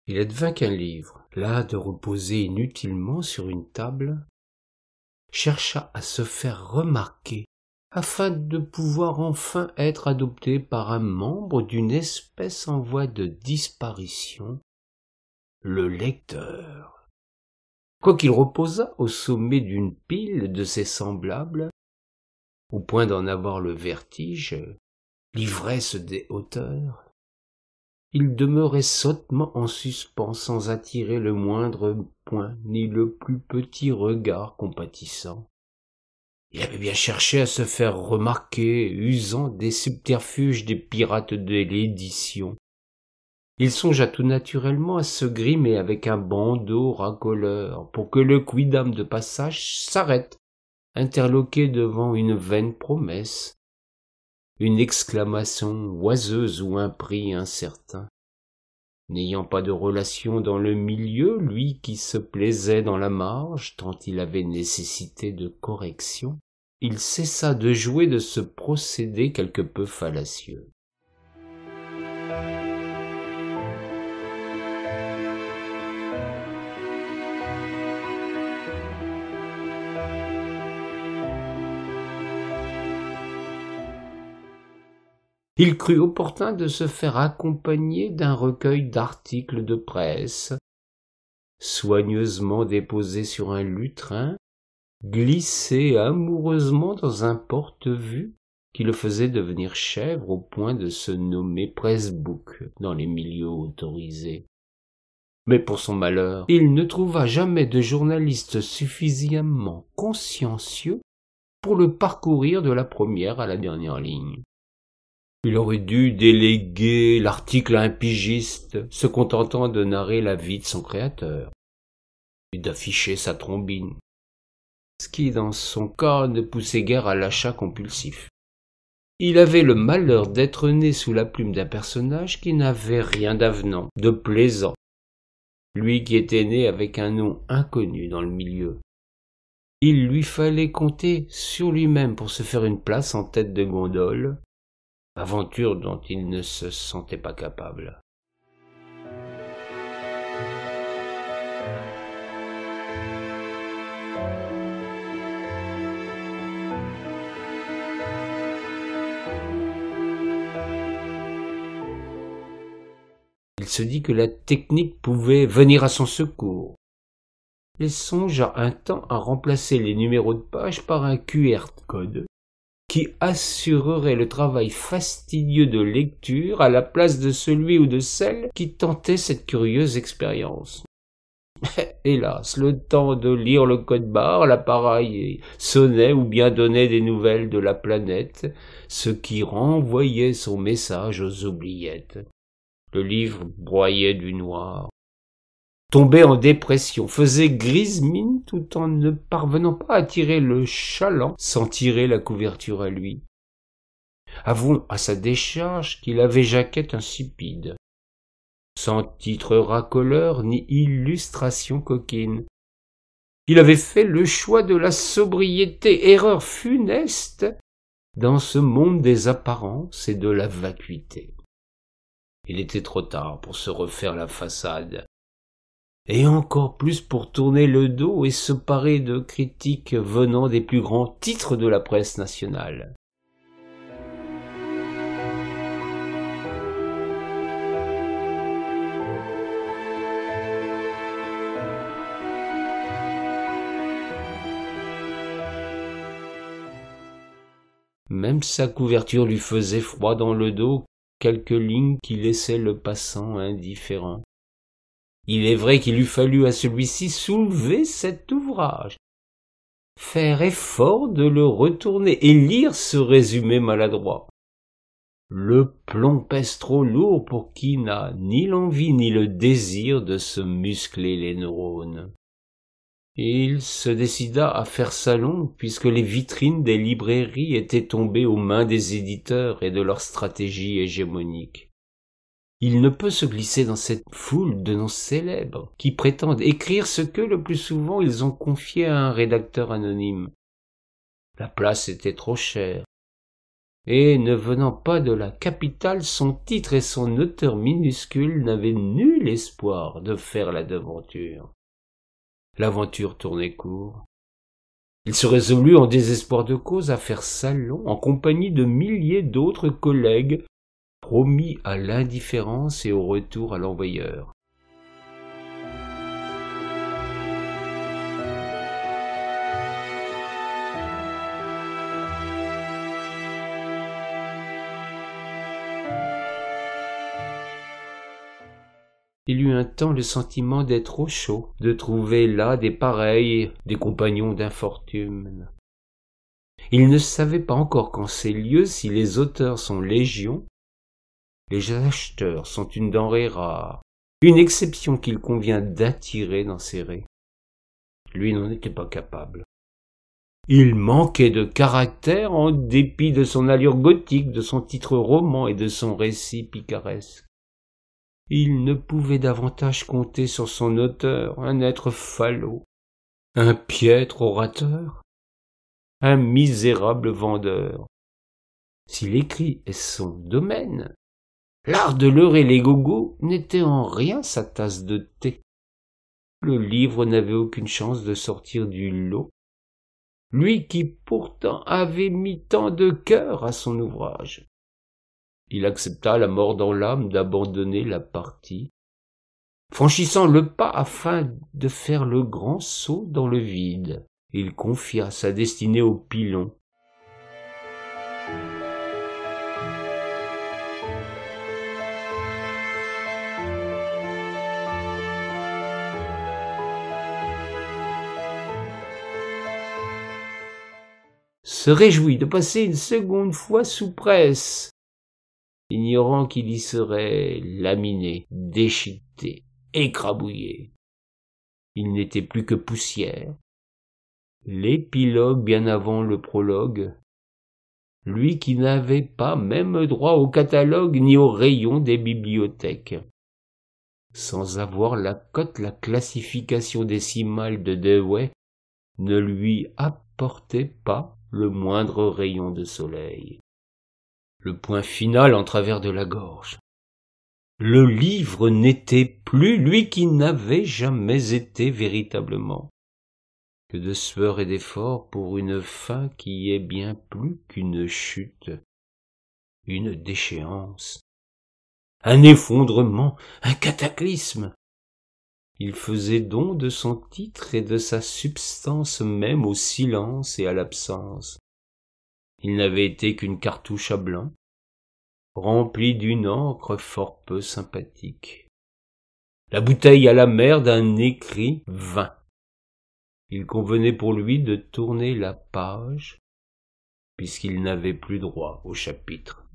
Il advint qu'un livre, las de reposer inutilement sur une table, chercha à se faire remarquer afin de pouvoir enfin être adopté par un membre d'une espèce en voie de disparition, le lecteur. Quoiqu'il reposât au sommet d'une pile de ses semblables, au point d'en avoir le vertige, l'ivresse des hauteurs, il demeurait sottement en suspens sans attirer le moindre point ni le plus petit regard compatissant. Il avait bien cherché à se faire remarquer, usant des subterfuges des pirates de l'édition. Il songea tout naturellement à se grimer avec un bandeau racoleur pour que le quidam de passage s'arrête, interloqué devant une vaine promesse, une exclamation oiseuse ou un prix incertain. N'ayant pas de relation dans le milieu, lui qui se plaisait dans la marge tant il avait nécessité de correction, il cessa de jouer de ce procédé quelque peu fallacieux. Il crut opportun de se faire accompagner d'un recueil d'articles de presse, soigneusement déposés sur un lutrin, glissé amoureusement dans un porte-vue qui le faisait devenir chèvre au point de se nommer presse-book dans les milieux autorisés. Mais pour son malheur, il ne trouva jamais de journaliste suffisamment consciencieux pour le parcourir de la première à la dernière ligne. Il aurait dû déléguer l'article à un pigiste, se contentant de narrer la vie de son créateur, et d'afficher sa trombine, ce qui dans son cas ne poussait guère à l'achat compulsif. Il avait le malheur d'être né sous la plume d'un personnage qui n'avait rien d'avenant, de plaisant, lui qui était né avec un nom inconnu dans le milieu. Il lui fallait compter sur lui-même pour se faire une place en tête de gondole, aventure dont il ne se sentait pas capable. Il se dit que la technique pouvait venir à son secours. Il songea un temps à remplacer les numéros de page par un QR code qui assurerait le travail fastidieux de lecture à la place de celui ou de celle qui tentait cette curieuse expérience. Hélas, le temps de lire le code barre, l'appareil sonnait ou bien donnait des nouvelles de la planète, ce qui renvoyait son message aux oubliettes. Le livre broyait du noir, tombait en dépression, faisait grise mine tout en ne parvenant pas à tirer le chaland sans tirer la couverture à lui. Avouons à sa décharge qu'il avait jaquette insipide, sans titre racoleur ni illustration coquine. Il avait fait le choix de la sobriété, erreur funeste dans ce monde des apparences et de la vacuité. Il était trop tard pour se refaire la façade, et encore plus pour tourner le dos et se parer de critiques venant des plus grands titres de la presse nationale. Même sa couverture lui faisait froid dans le dos, quelques lignes qui laissaient le passant indifférent. Il est vrai qu'il eût fallu à celui-ci soulever cet ouvrage, faire effort de le retourner et lire ce résumé maladroit. Le plomb pèse trop lourd pour qui n'a ni l'envie ni le désir de se muscler les neurones. Il se décida à faire salon puisque les vitrines des librairies étaient tombées aux mains des éditeurs et de leur stratégie hégémonique. Il ne peut se glisser dans cette foule de noms célèbres qui prétendent écrire ce que le plus souvent ils ont confié à un rédacteur anonyme. La place était trop chère. et ne venant pas de la capitale, son titre et son auteur minuscule n'avaient nul espoir de faire la devanture. L'aventure tournait court. Il se résolut en désespoir de cause à faire salon en compagnie de milliers d'autres collègues promis à l'indifférence et au retour à l'envoyeur. Il eut un temps le sentiment d'être au chaud, de trouver là des pareils, des compagnons d'infortune. Il ne savait pas encore qu'en ces lieux, si les auteurs sont légion, les acheteurs sont une denrée rare, une exception qu'il convient d'attirer, d'en serrer. Lui n'en était pas capable. Il manquait de caractère en dépit de son allure gothique, de son titre roman et de son récit picaresque. Il ne pouvait davantage compter sur son auteur, un être falot, un piètre orateur, un misérable vendeur. Si l'écrit est son domaine, l'art de leurrer les gogos n'était en rien sa tasse de thé. Le livre n'avait aucune chance de sortir du lot, lui qui pourtant avait mis tant de cœur à son ouvrage. Il accepta la mort dans l'âme d'abandonner la partie, franchissant le pas afin de faire le grand saut dans le vide. Il confia sa destinée au pilon. Se réjouit de passer une seconde fois sous presse, ignorant qu'il y serait laminé, déchiqueté, écrabouillé. Il n'était plus que poussière. L'épilogue bien avant le prologue, lui qui n'avait pas même droit au catalogue ni au rayon des bibliothèques. Sans avoir la cote, la classification décimale de Dewey ne lui apportait pas le moindre rayon de soleil. Le point final en travers de la gorge. Le livre n'était plus lui qui n'avait jamais été véritablement que de sueur et d'effort pour une fin qui est bien plus qu'une chute, une déchéance, un effondrement, un cataclysme. Il faisait don de son titre et de sa substance même au silence et à l'absence. Il n'avait été qu'une cartouche à blanc, remplie d'une encre fort peu sympathique. La bouteille à la mer d'un écrit vain. Il convenait pour lui de tourner la page, puisqu'il n'avait plus droit au chapitre.